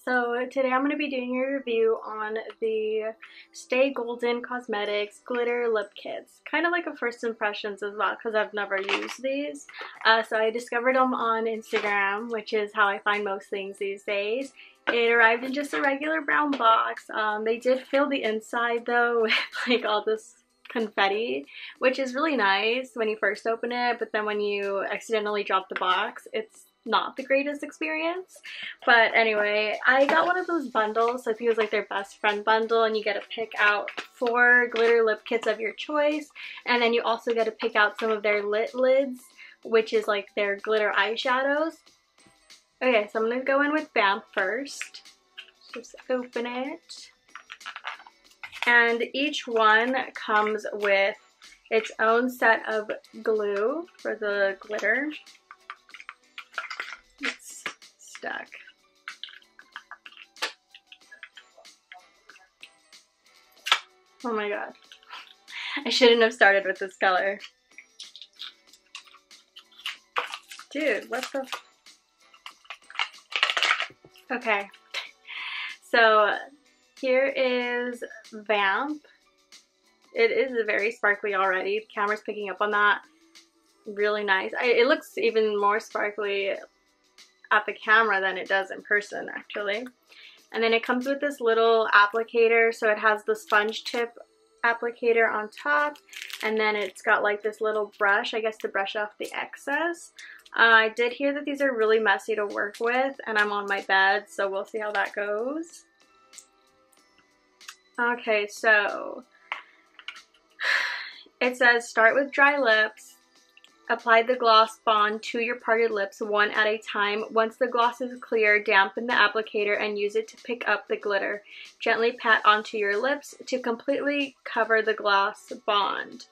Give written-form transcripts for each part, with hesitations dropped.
So today I'm going to be doing a review on the Stay Golden Cosmetics Glitter Lip Kits. Kind of like a first impressions as well because I've never used these. So I discovered them on Instagram, which is how I find most things these days. It arrived in just a regular brown box. They did fill the inside though with like all this confetti, which is really nice when you first open it, but then when you accidentally drop the box, it's not the greatest experience. But anyway, I got one of those bundles, so it feels like their best friend bundle, and you get to pick out 4 glitter lip kits of your choice, and then you also get to pick out some of their lit lids, which is like their glitter eyeshadows. Okay, so I'm gonna go in with Vamp first. Just open it. And each one comes with its own set of glue for the glitter. It's stuck. Oh my god. I shouldn't have started with this color. Dude, what the... Okay. So here is Vamp. It is very sparkly already. The camera's picking up on that. Really nice. It looks even more sparkly at the camera than it does in person actually. And then it comes with this little applicator, so it has the sponge tip applicator on top, and then it's got like this little brush, I guess, to brush off the excess. I did hear that these are really messy to work with, and I'm on my bed, so we'll see how that goes. Okay, so it says start with dry lips. Apply the gloss bond to your parted lips one at a time. Once the gloss is clear, dampen the applicator and use it to pick up the glitter. Gently pat onto your lips to completely cover the gloss bond.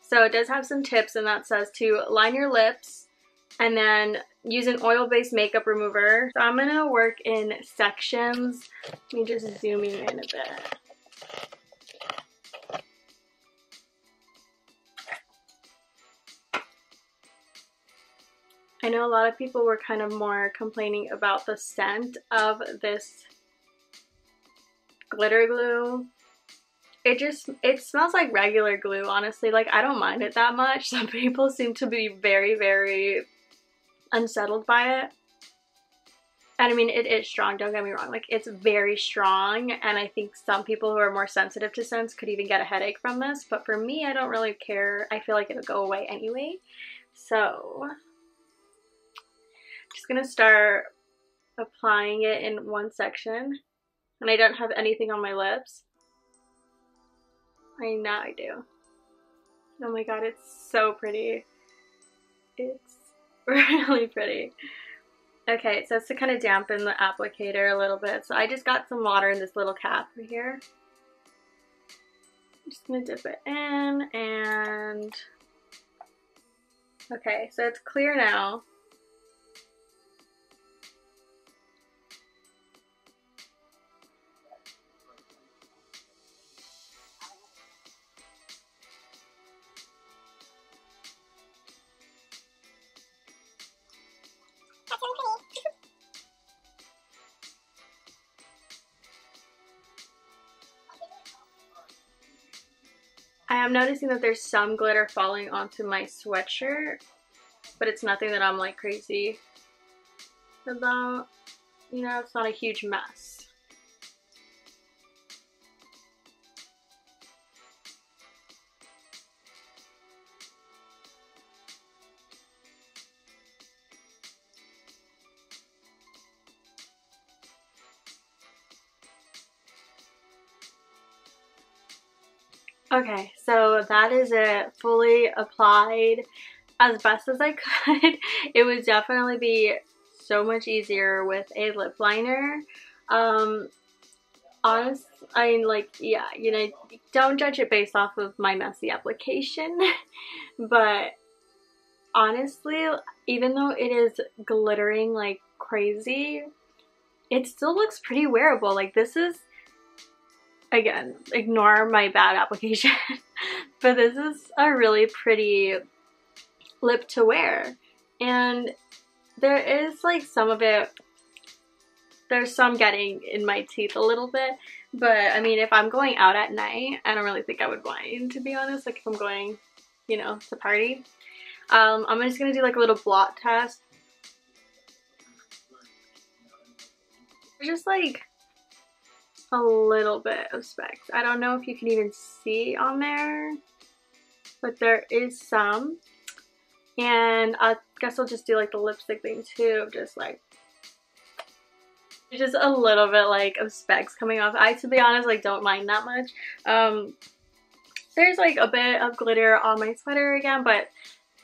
So it does have some tips, and that says to line your lips and then use an oil-based makeup remover. So I'm going to work in sections. Let me just zoom in a bit. I know a lot of people were kind of more complaining about the scent of this glitter glue. It smells like regular glue, honestly. Like, I don't mind it that much. Some people seem to be very, very unsettled by it. And I mean, it is strong, don't get me wrong. Like, it's very strong, and I think some people who are more sensitive to scents could even get a headache from this. But for me, I don't really care. I feel like it'll go away anyway. So just gonna start applying it in one section, and I don't have anything on my lips. I know I do. Oh my god, it's so pretty. It's really pretty. Okay, so it's to kind of dampen the applicator a little bit. So I just got some water in this little cap right here. I'm just gonna dip it in, and okay, so it's clear now. I am noticing that there's some glitter falling onto my sweatshirt, but it's nothing that I'm like crazy about. You know, it's not a huge mess. Okay, so that is it, fully applied as best as I could. It would definitely be so much easier with a lip liner. Honestly, yeah, you know, don't judge it based off of my messy application, but honestly, even though it is glittering like crazy, it still looks pretty wearable. Like, this is, again, ignore my bad application, but this is a really pretty lip to wear. And there is like some of it there's some getting in my teeth a little bit. But I mean, if I'm going out at night, I don't really think I would mind, to be honest. Like if I'm going, you know, to party. I'm just gonna do like a little blot test. Just like a little bit of specks. I don't know if you can even see on there, but there is some. And I guess I'll just do like the lipstick thing too, just like just a little bit like of specks coming off. I, to be honest, like don't mind that much. There's like a bit of glitter on my sweater again, but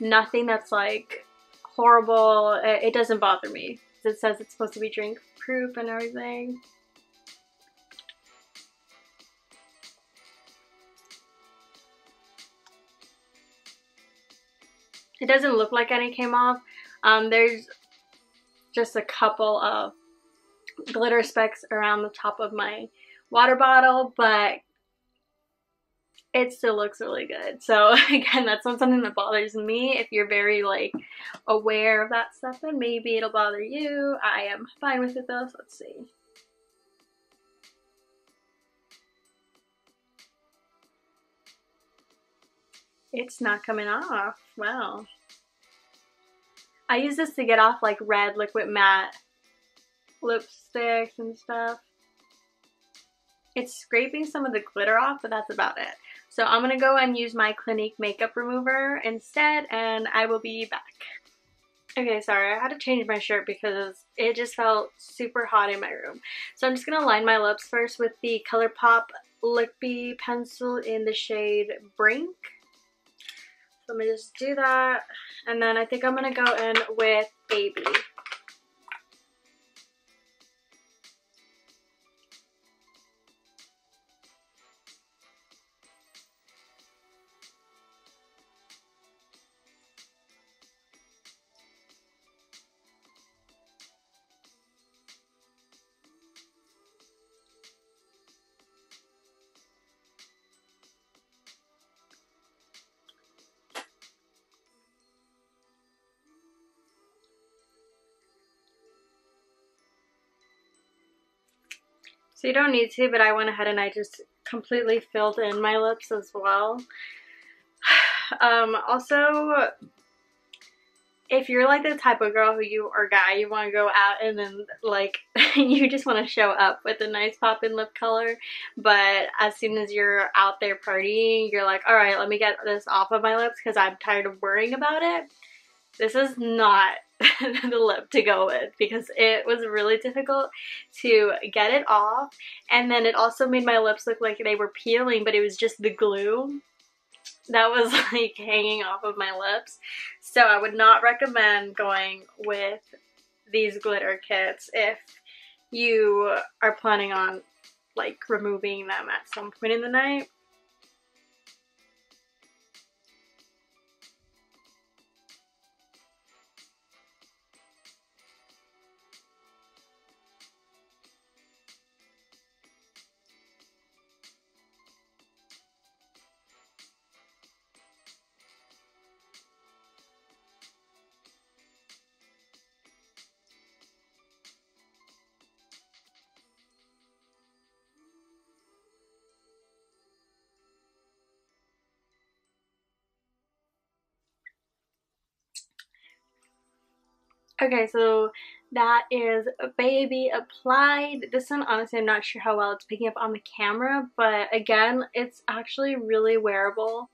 nothing that's like horrible. It doesn't bother me. It says it's supposed to be drink proof and everything. It doesn't look like any came off. There's just a couple of glitter specks around the top of my water bottle, but it still looks really good. So again, that's not something that bothers me. If you're very like aware of that stuff, then maybe it'll bother you. I am fine with it though, so let's see. It's not coming off. Wow. I use this to get off like red liquid matte lipsticks and stuff. It's scraping some of the glitter off, but that's about it. So I'm going to go and use my Clinique makeup remover instead, and I will be back. Okay, sorry, I had to change my shirt because it just felt super hot in my room. So I'm just going to line my lips first with the ColourPop Lippy pencil in the shade Brink. So let me just do that, and then I think I'm going to go in with Baby. So you don't need to, but I went ahead and I just completely filled in my lips as well. Also, if you're like the type of girl or guy, you want to go out and then like you just want to show up with a nice pop-in lip color, but as soon as you're out there partying, you're like, all right, let me get this off of my lips because I'm tired of worrying about it. This is not the lip to go with because it was really difficult to get it off, and then it also made my lips look like they were peeling, but it was just the glue that was like hanging off of my lips. So I would not recommend going with these glitter kits if you are planning on like removing them at some point in the night. Okay, so that is Baby applied. This one, honestly, I'm not sure how well it's picking up on the camera, but again, it's actually really wearable.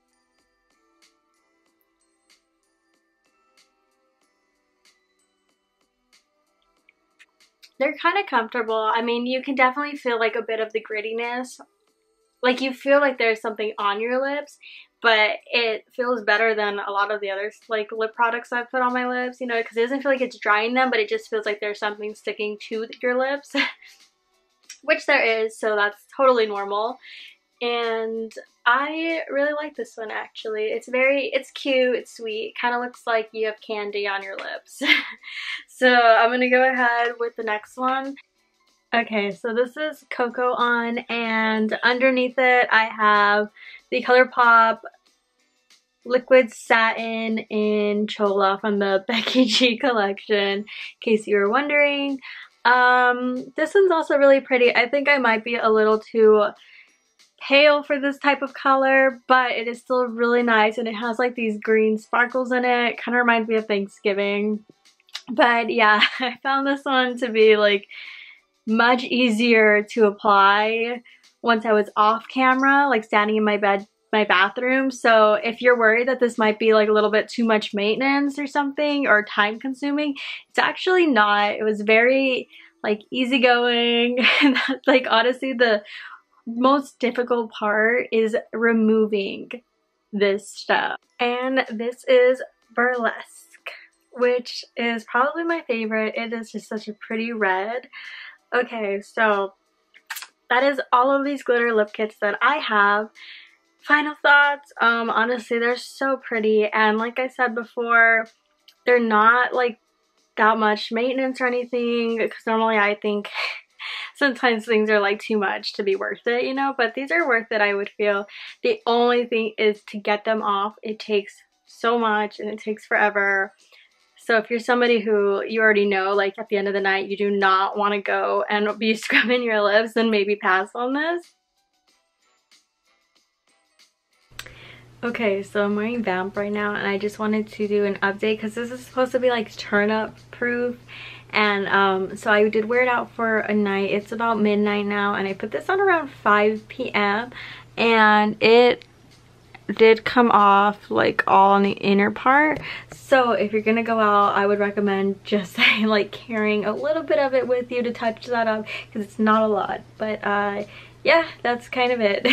They're kind of comfortable. I mean, you can definitely feel like a bit of the grittiness. Like you feel like there's something on your lips, but it feels better than a lot of the other like lip products I've put on my lips, you know, because it doesn't feel like it's drying them, but it just feels like there's something sticking to your lips, which there is, so that's totally normal. And I really like this one actually. It's cute, it's sweet, kind of looks like you have candy on your lips. So I'm gonna go ahead with the next one. Okay, so this is Cocoa On, and underneath it I have the ColourPop Liquid Satin in Chola from the Becky G collection, in case you were wondering. This one's also really pretty. I think I might be a little too pale for this type of color, but it is still really nice, and it has like these green sparkles in it. Kind of reminds me of Thanksgiving. But yeah, I found this one to be like much easier to apply once I was off camera, like standing in my bathroom. So if you're worried that this might be like a little bit too much maintenance or something, or time consuming, it's actually not. It was very like easygoing. Like honestly, the most difficult part is removing this stuff. And this is Burlesque, which is probably my favorite. It is just such a pretty red. Okay, so that is all of these glitter lip kits that I have. Final thoughts, honestly, they're so pretty, and like I said before, they're not like that much maintenance or anything, because normally I think sometimes things are like too much to be worth it, you know, but these are worth it, I would feel. The only thing is to get them off. It takes so much and it takes forever. So if you're somebody who you already know, like at the end of the night, you do not want to go and be scrubbing your lips, then maybe pass on this. Okay, so I'm wearing Vamp right now, and I just wanted to do an update because this is supposed to be like turn up proof. And so I did wear it out for a night. It's about midnight now, and I put this on around 5 p.m. and it did come off like all on the inner part. So if you're gonna go out, I would recommend just like carrying a little bit of it with you to touch that up, because it's not a lot. But yeah, that's kind of it.